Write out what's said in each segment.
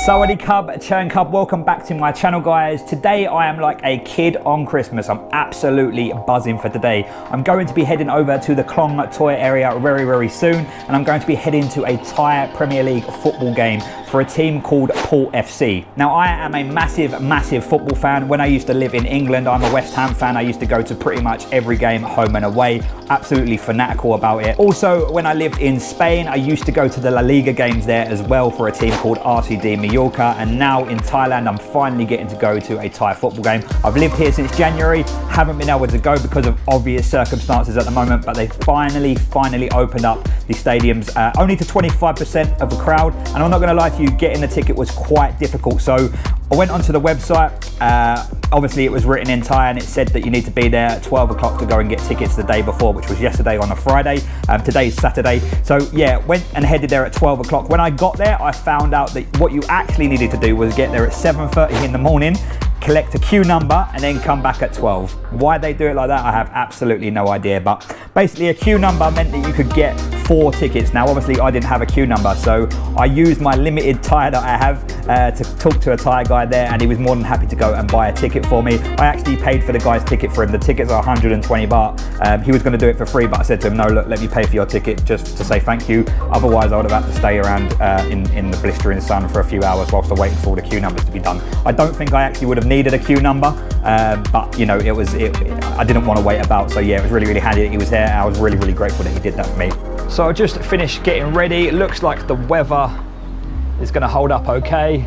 Sawadee Cub, Churn Cub, welcome back to my channel guys. Today I am like a kid on Christmas. I'm absolutely buzzing for today. I'm going to be heading over to the Klong Toy area very soon, and I'm going to be heading to a Thai Premier League football game for a team called Port FC. Now I am a massive football fan. When I used to live in England, I'm a West Ham fan. I used to go to pretty much every game home and away. Absolutely fanatical about it. Also, when I lived in Spain, I used to go to the La Liga games there as well for a team called RCD Mallorca, and now in Thailand I'm finally getting to go to a Thai football game. I've lived here since January, haven't been able to go because of obvious circumstances at the moment, but they finally opened up the stadiums only to 25% of the crowd, and I'm not going to lie to you, getting the ticket was quite difficult. So I went onto the website, obviously it was written in Thai and it said that you need to be there at 12 o'clock to go and get tickets the day before, which was yesterday on a Friday. Today's Saturday. So yeah, went and headed there at 12 o'clock. When I got there, I found out that what you actually needed to do was get there at 7:30 in the morning, collect a queue number, and then come back at 12. Why they do it like that, I have absolutely no idea. But basically a queue number meant that you could get 4 tickets. Now obviously I didn't have a queue number, so I used my limited Thai that I have to talk to a Thai guy there, and he was more than happy to go and buy a ticket for me. I actually paid for the guy's ticket for him. The tickets are 120 baht. He was going to do it for free, but I said to him, no, look, let me pay for your ticket just to say thank you. Otherwise I would have had to stay around in the blistering sun for a few hours whilst I'm waiting for all the queue numbers to be done. I don't think I actually would have needed a queue number, but you know, I didn't want to wait about, so yeah, it was really handy that he was there. I was really grateful that he did that for me. So I just finished getting ready. It looks like the weather is going to hold up okay.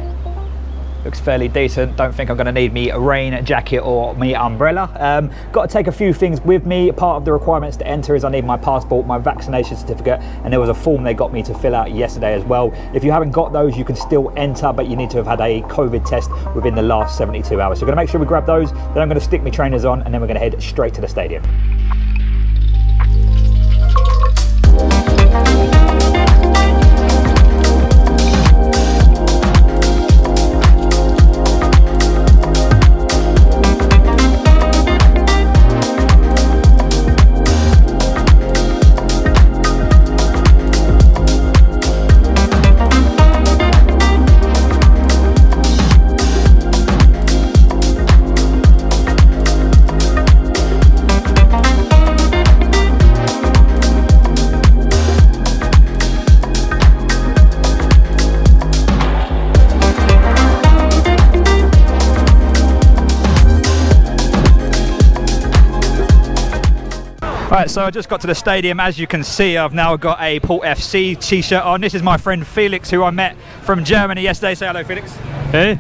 Looks fairly decent. Don't think I'm going to need me a rain jacket or me umbrella. Got to take a few things with me. Part of the requirements to enter is I need my passport, my vaccination certificate, and there was a form they got me to fill out yesterday as well. If you haven't got those, you can still enter, but you need to have had a COVID test within the last 72 hours. So we're going to make sure we grab those, then I'm going to stick my trainers on, and then we're going to head straight to the stadium. Right, so I just got to the stadium. As you can see, I've now got a Port FC t-shirt on. This is my friend Felix, who I met from Germany yesterday. Say hello, Felix. Hey.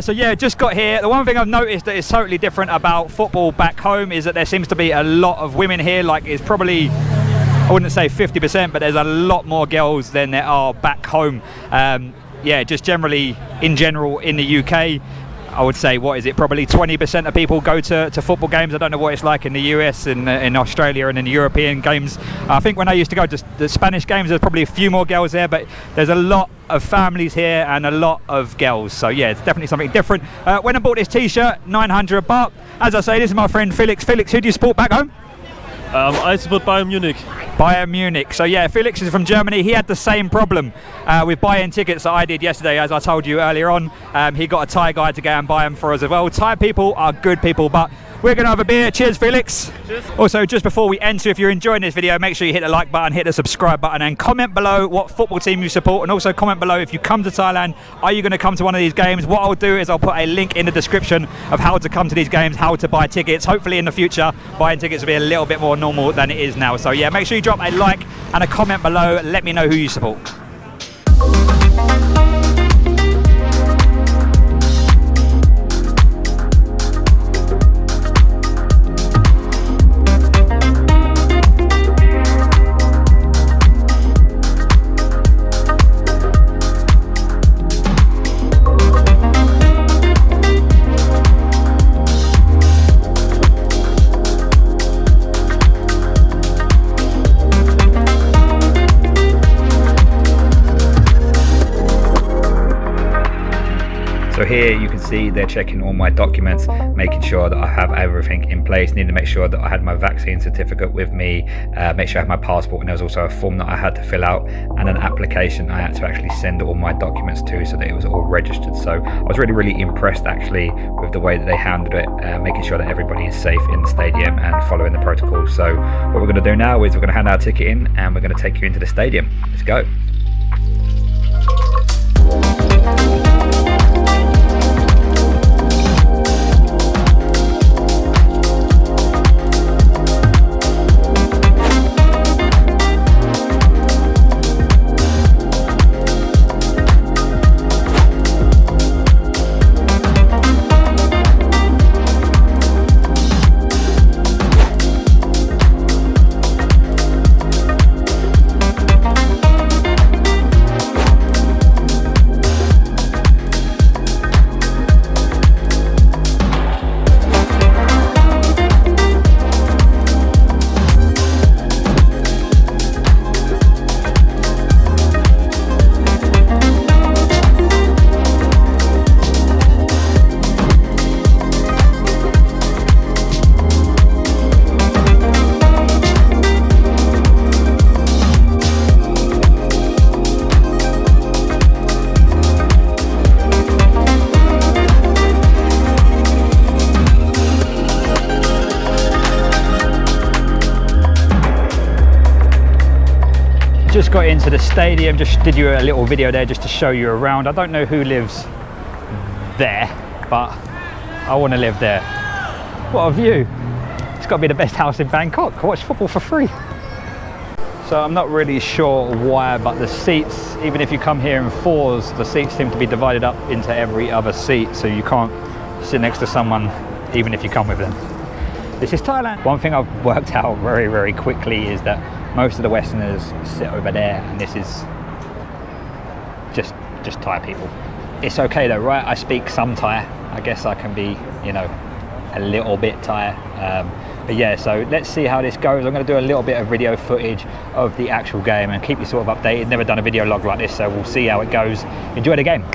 So yeah, just got here. The one thing I've noticed that is totally different about football back home is that there seems to be a lot of women here. Like, it's probably, I wouldn't say 50%, but there's a lot more girls than there are back home. Yeah, just generally, in general, in the UK, I would say, what is it, probably 20% of people go to football games. I don't know what it's like in the US and in Australia and in the European games. I think when I used to go to the Spanish games, there's probably a few more girls there, but there's a lot of families here and a lot of girls. So yeah, it's definitely something different. When I bought this t-shirt, 900 baht. As I say, this is my friend Felix. Felix, who do you support back home? I support Bayern Munich. Bayern Munich. So yeah, Felix is from Germany. He had the same problem with buying tickets that I did yesterday, as I told you earlier on. He got a Thai guy to go and buy them for us as well. Thai people are good people, but we're going to have a beer. Cheers, Felix. Cheers. Also, just before we enter, if you're enjoying this video, make sure you hit the like button, hit the subscribe button, and comment below what football team you support, and also comment below if you come to Thailand, are you going to come to one of these games? What I'll do is I'll put a link in the description of how to come to these games, how to buy tickets. Hopefully in the future, buying tickets will be a little bit more normal than it is now. So yeah, make sure you drop a like and a comment below. Let me know who you support. So here you can see they're checking all my documents, making sure that I have everything in place. Need to make sure that I had my vaccine certificate with me, make sure I had my passport, and there was also a form that I had to fill out and an application I had to actually send all my documents to so that it was all registered. So I was really impressed actually with the way that they handled it, making sure that everybody is safe in the stadium and following the protocols. So what we're going to do now is we're going to hand our ticket in and we're going to take you into the stadium. Let's go. Just got into the stadium, just did you a little video there just to show you around. I don't know who lives there, but I want to live there. What a view. It's got to be the best house in Bangkok. I watch football for free. So I'm not really sure why, but the seats, even if you come here in fours, the seats seem to be divided up into every other seat, so you can't sit next to someone even if you come with them. This is Thailand. One thing I've worked out very quickly is that most of the Westerners sit over there, and this is just Thai people. It's okay though, right? I speak some Thai. I guess I can be, you know, a little bit Thai. But yeah, so let's see how this goes. I'm going to do a little bit of video footage of the actual game and keep you sort of updated. Never done a video log like this, so we'll see how it goes. Enjoy the game.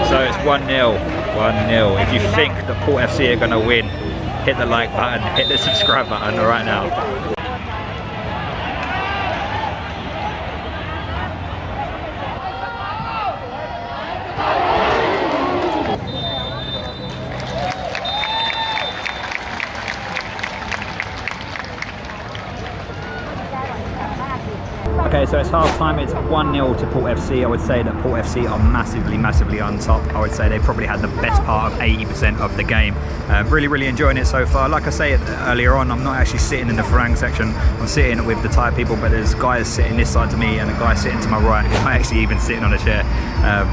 So it's 1-0, 1-0. If you think that Port FC are going to win, hit the like button, hit the subscribe button right now. Okay, so it's half time, it's 1-0 to Port FC. I would say that Port FC are massively on top. I would say they probably had the best part of 80% of the game. Really enjoying it so far. Like I said earlier on, I'm not actually sitting in the Farang section. I'm sitting with the Thai people, but there's guys sitting this side to me and a guy sitting to my right. I'm actually even sitting on a chair.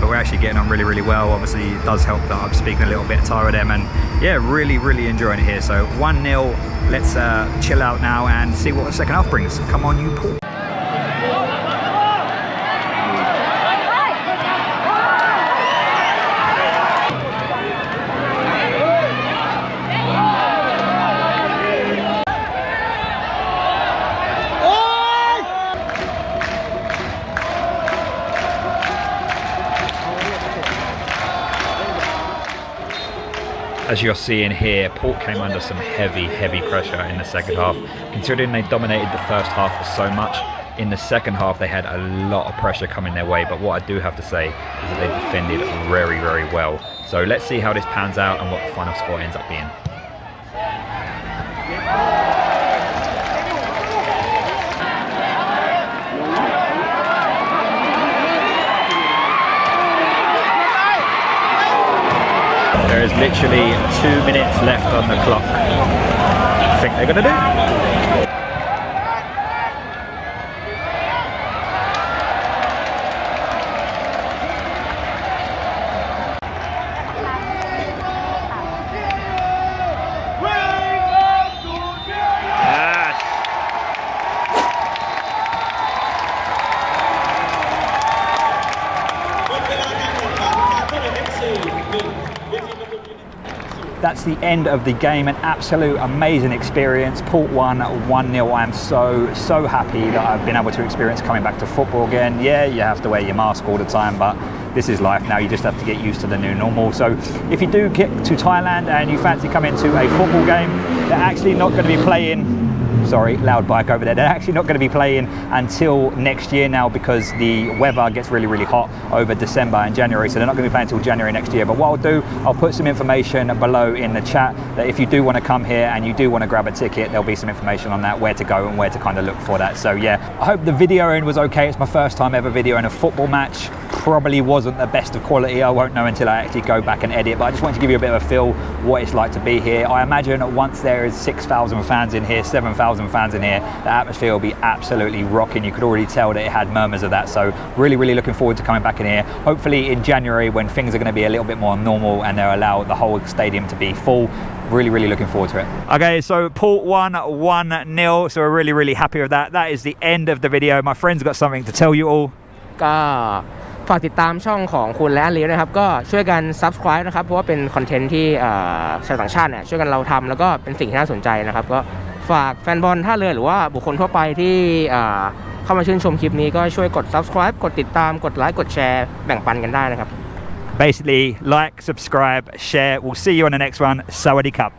But we're actually getting on really well. Obviously it does help that I'm speaking a little bit Thai with them, and yeah, really enjoying it here. So 1-0, let's chill out now and see what the second half brings. Come on, you Port. As you're seeing here, Port came under some heavy pressure in the second half. Considering they dominated the first half so much, in the second half they had a lot of pressure coming their way. But what I do have to say is that they defended very well. So let's see how this pans out and what the final score ends up being. There is literally 2 minutes left on the clock. I think they're gonna do. That's the end of the game, an absolute amazing experience. Port won 1-0. I am so happy that I've been able to experience coming back to football again. Yeah, you have to wear your mask all the time, but this is life now. You just have to get used to the new normal. So if you do get to Thailand and you fancy coming to a football game, they're actually not going to be playing. Sorry, loud bike over there. They're actually not going to be playing until next year now because the weather gets really hot over December and January. So they're not going to be playing until January next year. But what I'll do, I'll put some information below in the chat that if you do want to come here and you do want to grab a ticket, there'll be some information on that, where to go and where to kind of look for that. So yeah, I hope the videoing was okay. It's my first time ever videoing a football match. Probably wasn't the best of quality. I won't know until I actually go back and edit, but I just wanted to give you a bit of a feel what it's like to be here. I imagine once there is 6,000 fans in here, 7,000 fans in here, the atmosphere will be absolutely rocking. You could already tell that it had murmurs of that. So really looking forward to coming back in here. Hopefully in January when things are going to be a little bit more normal and they'll allow the whole stadium to be full. Really looking forward to it. Okay, so Port won 1-0. So we're really happy with that. That is the end of the video. My friend's got something to tell you all. ก็ฝากติดตามช่องของคุณและลีนะครับก็ช่วยกัน subscribe นะครับเพราะว่าเป็นคอนเทนต์ที่ชาวต่างชาติเนี่ยช่วยกันเราทำแล้วก็เป็นสิ่งที่น่าสนใจนะครับก็ฝากแฟนบอลท่าเรือหรือว่าบุคคลทั่วไปที่เข้ามาชื่นชมคลิปนี้ก็ช่วยกด subscribe กดติดตามกดไลค์กดแชร์แบ่งปันกันได้นะครับ Basically, like, subscribe, share. We'll see you on the next one. Sawadee Cup.